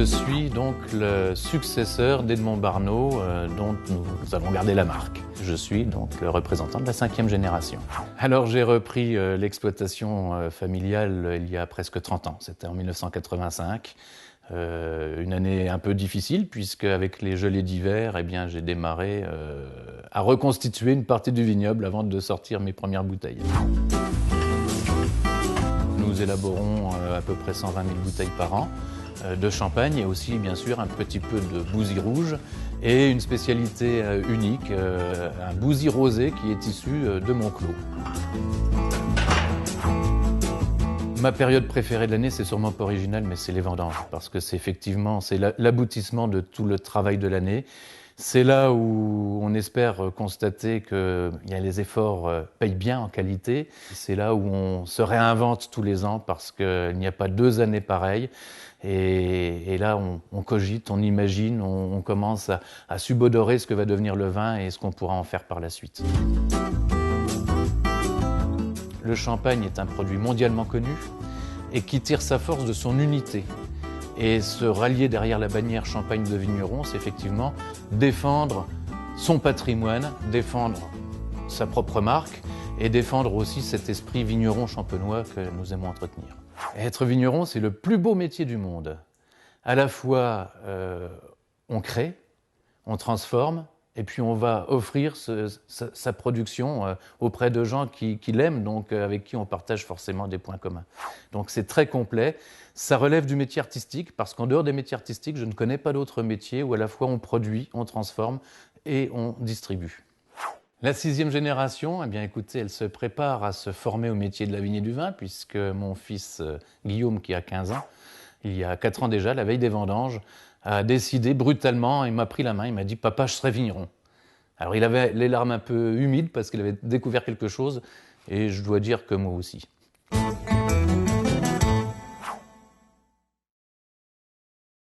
Je suis donc le successeur d'Edmond Barneau, dont nous allons garder la marque. Je suis donc le représentant de la 5e génération. Alors j'ai repris l'exploitation familiale il y a presque 30 ans, c'était en 1985. Une année un peu difficile puisque avec les gelées d'hiver, j'ai démarré à reconstituer une partie du vignoble avant de sortir mes premières bouteilles. Nous élaborons à peu près 120 000 bouteilles par an de champagne et aussi bien sûr un petit peu de bousy rouge et une spécialité unique, un bousy rosé qui est issu de Monclos. Ma période préférée de l'année, c'est sûrement pas original, mais c'est les vendanges, parce que c'est effectivement l'aboutissement de tout le travail de l'année. C'est là où on espère constater que les efforts payent bien en qualité. C'est là où on se réinvente tous les ans, parce qu'il n'y a pas 2 années pareilles. Et là, on cogite, on imagine, on commence à subodorer ce que va devenir le vin et ce qu'on pourra en faire par la suite. Le champagne est un produit mondialement connu et qui tire sa force de son unité. Et se rallier derrière la bannière Champagne de Vigneron, c'est effectivement défendre son patrimoine, défendre sa propre marque et défendre aussi cet esprit vigneron champenois que nous aimons entretenir. Être vigneron, c'est le plus beau métier du monde. À la fois, on crée, on transforme, et puis on va offrir sa production auprès de gens qui l'aiment, donc avec qui on partage forcément des points communs. Donc c'est très complet. Ça relève du métier artistique, parce qu'en dehors des métiers artistiques, je ne connais pas d'autres métiers où à la fois on produit, on transforme et on distribue. La 6e génération, écoutez, elle se prépare à se former au métier de la vigne et du vin, puisque mon fils Guillaume, qui a 15 ans, il y a 4 ans déjà, la veille des vendanges, a décidé brutalement, il m'a pris la main, il m'a dit « Papa, je serai vigneron ». Alors il avait les larmes un peu humides parce qu'il avait découvert quelque chose, et je dois dire que moi aussi.